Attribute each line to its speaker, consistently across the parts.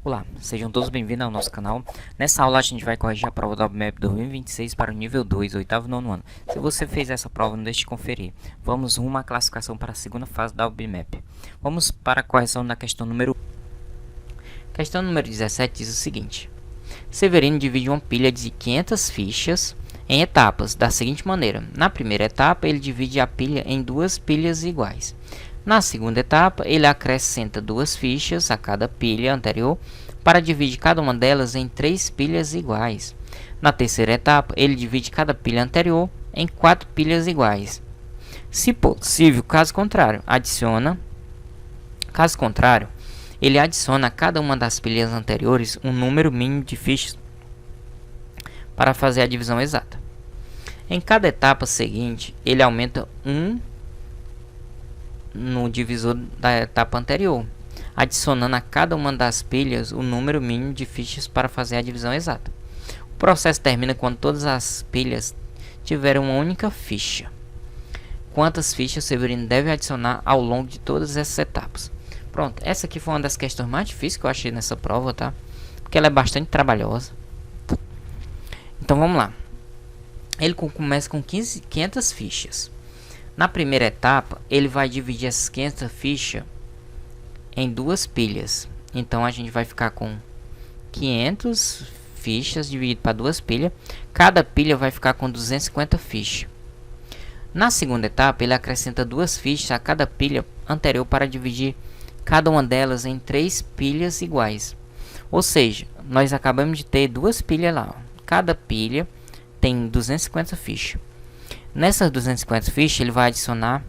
Speaker 1: Olá, sejam todos bem-vindos ao nosso canal. Nessa aula a gente vai corrigir a prova da UBMAP 2026 para o nível 2, oitavo e nono ano. Se você fez essa prova, não deixe de conferir. Vamos rumo à classificação para a segunda fase da UBMAP. Vamos para a correção da questão número 1. Questão número 17 diz o seguinte: Severino divide uma pilha de 500 fichas em etapas da seguinte maneira. Na primeira etapa, ele divide a pilha em duas pilhas iguais. Na segunda etapa, ele acrescenta duas fichas a cada pilha anterior para dividir cada uma delas em três pilhas iguais. Na terceira etapa, ele divide cada pilha anterior em quatro pilhas iguais. Se possível, caso contrário, ele adiciona a cada uma das pilhas anteriores um número mínimo de fichas para fazer a divisão exata. Em cada etapa seguinte, ele aumenta no divisor da etapa anterior, adicionando a cada uma das pilhas o número mínimo de fichas para fazer a divisão exata. O processo termina quando todas as pilhas tiverem uma única ficha. Quantas fichas Severino deve adicionar ao longo de todas essas etapas? Pronto, essa aqui foi uma das questões mais difíceis que eu achei nessa prova, tá? Porque ela é bastante trabalhosa. Então vamos lá. Ele começa com 500 fichas. Na primeira etapa, ele vai dividir essas 500 fichas em duas pilhas. Então, a gente vai ficar com 500 fichas dividido para duas pilhas. Cada pilha vai ficar com 250 fichas. Na segunda etapa, ele acrescenta duas fichas a cada pilha anterior para dividir cada uma delas em três pilhas iguais. Ou seja, nós acabamos de ter duas pilhas lá. Cada pilha tem 250 fichas. Nessas 250 fichas, ele vai adicionar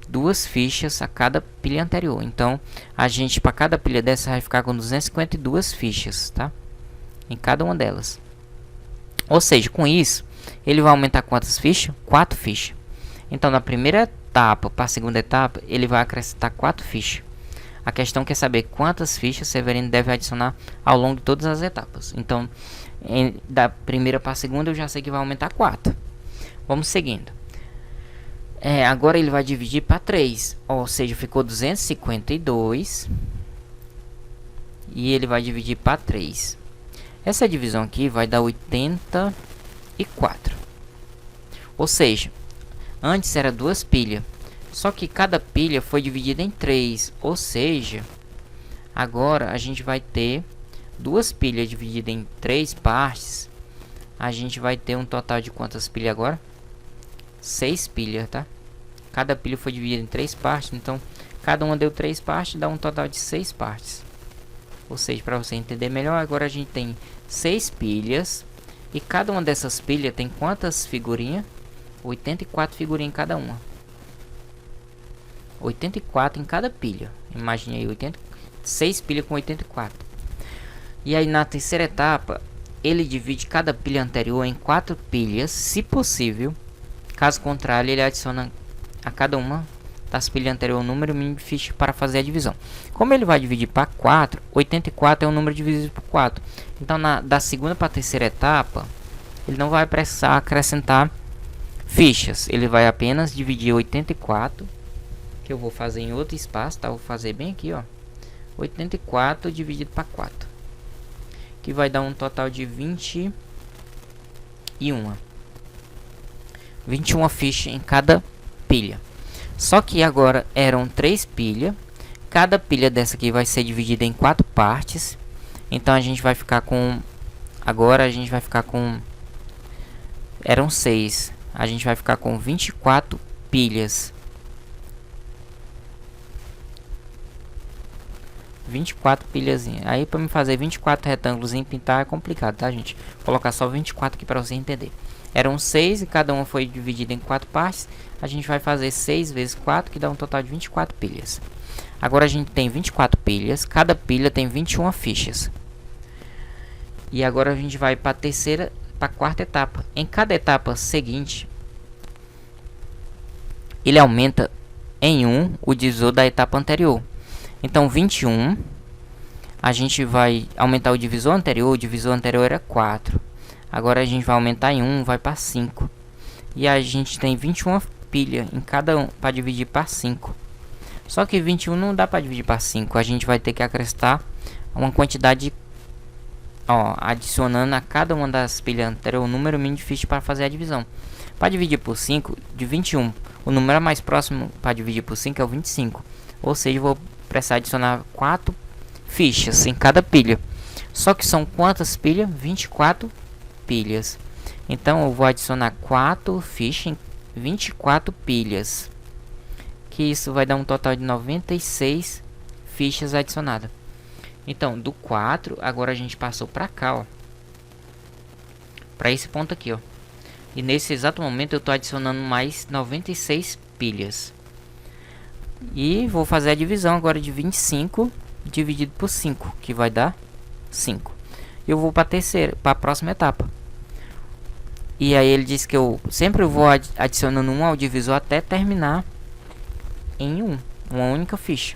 Speaker 1: duas fichas a cada pilha anterior. Então, a gente, para cada pilha dessa, vai ficar com 252 fichas, tá? Em cada uma delas. Ou seja, com isso, ele vai aumentar quantas fichas? 4 fichas. Então, na primeira etapa para a segunda etapa, ele vai acrescentar 4 fichas. A questão quer saber quantas fichas Severino deve adicionar ao longo de todas as etapas. Então, da primeira para a segunda, eu já sei que vai aumentar 4. Vamos seguindo. Agora ele vai dividir para 3. Ou seja, ficou 252. E ele vai dividir para 3. Essa divisão aqui vai dar 84. Ou seja, antes era duas pilhas. Só que cada pilha foi dividida em 3. Ou seja, agora a gente vai ter duas pilhas divididas em 3 partes. A gente vai ter um total de quantas pilhas agora? 6 pilhas, tá? Cada pilha foi dividida em 3 partes, então cada uma deu 3 partes, dá um total de 6 partes. Ou seja, para você entender melhor, agora a gente tem 6 pilhas e cada uma dessas pilhas tem quantas figurinhas? 84 figurinhas em cada uma. 84 em cada pilha. Imagine aí, 6 pilhas com 84. E aí na terceira etapa, ele divide cada pilha anterior em 4 pilhas, se possível. Caso contrário, ele adiciona a cada uma das pilhas anteriores um número mínimo de fichas para fazer a divisão. Como ele vai dividir para 4, 84 é um número dividido por 4. Então, da segunda para a terceira etapa, ele não vai precisar acrescentar fichas. Ele vai apenas dividir 84, que eu vou fazer em outro espaço, tá? Vou fazer bem aqui, ó. 84 dividido para 4. Que vai dar um total de 21 fichas em cada pilha. Só que agora eram 3 pilhas. Cada pilha dessa aqui vai ser dividida em 4 partes. Então a gente vai ficar com... Agora a gente vai ficar com... Eram 6. A gente vai ficar com 24 pilhas. 24 pilhazinhas. Aí para me fazer 24 retângulos em pintar é complicado, tá, gente? Vou colocar só 24 aqui para você entender. Eram 6 e cada uma foi dividida em 4 partes. A gente vai fazer 6 vezes 4, que dá um total de 24 pilhas. Agora a gente tem 24 pilhas. Cada pilha tem 21 fichas. E agora a gente vai para a terceira, para a quarta etapa. Em cada etapa seguinte, ele aumenta em 1 o divisor da etapa anterior. Então 21, a gente vai aumentar o divisor anterior. O divisor anterior era 4. Agora a gente vai aumentar em 1, vai para 5. E a gente tem 21 pilhas em cada um para dividir para 5. Só que 21 não dá para dividir para 5. A gente vai ter que acrescentar uma quantidade, ó, adicionando a cada uma das pilhas anteriores o número mínimo de fichas para fazer a divisão. Para dividir por 5, de 21, o número mais próximo para dividir por 5 é o 25. Ou seja, eu vou precisar adicionar 4 fichas em cada pilha. Só que são quantas pilhas? 24 pilhas. Então eu vou adicionar 4 fichas em 24 pilhas. Que isso vai dar um total de 96 fichas adicionadas. Então, do 4, agora a gente passou para cá, ó. Para esse ponto aqui, ó. E nesse exato momento eu estou adicionando mais 96 pilhas. E vou fazer a divisão agora de 25 dividido por 5, que vai dar 5. Eu vou para a próxima etapa. E aí ele diz que eu sempre vou adicionando 1 ao divisor até terminar em uma única ficha.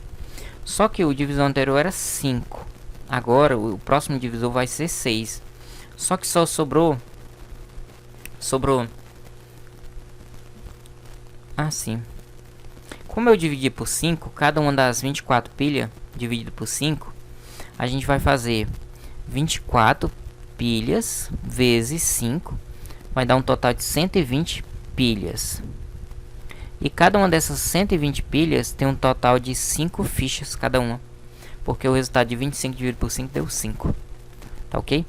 Speaker 1: Só que o divisor anterior era 5. Agora o próximo divisor vai ser 6. Só que só sobrou assim. Como eu dividi por 5, cada uma das 24 pilhas dividido por 5, a gente vai fazer 24 pilhas vezes 5, vai dar um total de 120 pilhas. E cada uma dessas 120 pilhas tem um total de 5 fichas cada uma, porque o resultado de 25 dividido por 5 deu 5. Tá ok?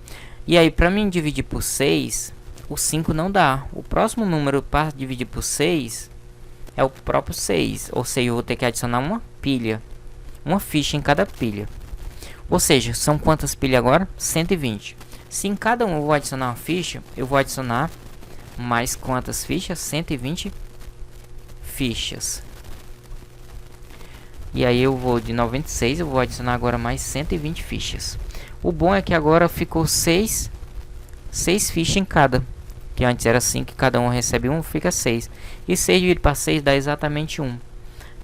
Speaker 1: E aí, para mim dividir por 6, o 5 não dá. O próximo número para dividir por 6 é o próprio 6. Ou seja, eu vou ter que adicionar uma pilha, uma ficha em cada pilha. Ou seja, são quantas pilhas agora? 120. Se em cada um eu vou adicionar uma ficha, eu vou adicionar mais quantas fichas? 120 fichas. E aí eu vou de 96, eu vou adicionar agora mais 120 fichas. O bom é que agora ficou 6 fichas em cada. Que antes era 5, cada um recebe 1, fica 6. E 6 dividido para 6 dá exatamente 1.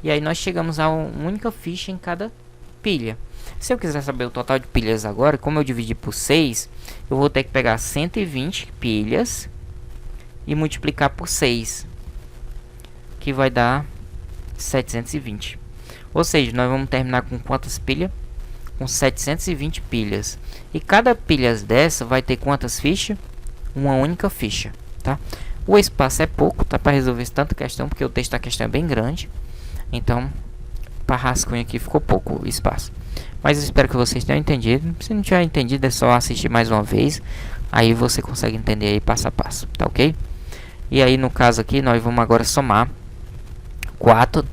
Speaker 1: E aí nós chegamos a uma única ficha em cada pilha. Se eu quiser saber o total de pilhas agora, como eu dividi por 6, eu vou ter que pegar 120 pilhas e multiplicar por 6, que vai dar 720. Ou seja, nós vamos terminar com quantas pilhas? Com 720 pilhas. E cada pilha dessa vai ter quantas fichas? Uma única ficha, tá? O espaço é pouco, tá? Para resolver tanta questão, porque o texto da questão é bem grande. Então, para rascunho aqui ficou pouco espaço. Mas eu espero que vocês tenham entendido. Se não tiver entendido, é só assistir mais uma vez. Aí você consegue entender aí passo a passo, tá ok? E aí, no caso aqui, nós vamos agora somar 4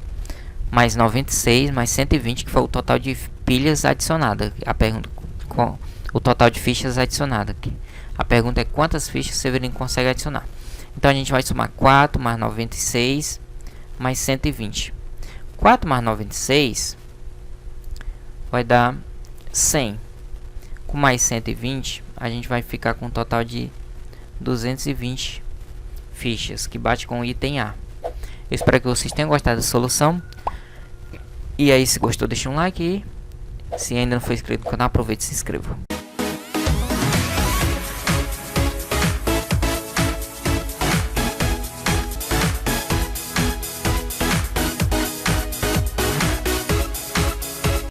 Speaker 1: mais 96 mais 120, que foi o total de pilhas adicionadas. A pergunta com o total de fichas adicionadas aqui. A pergunta é quantas fichas o Severino consegue adicionar. Então a gente vai somar 4 mais 96 mais 120. 4 mais 96 vai dar 100. Com mais 120, a gente vai ficar com um total de 220 fichas, que bate com o item A. Eu espero que vocês tenham gostado da solução. E aí, se gostou, deixa um like. E se ainda não for inscrito no canal, aproveite e se inscreva.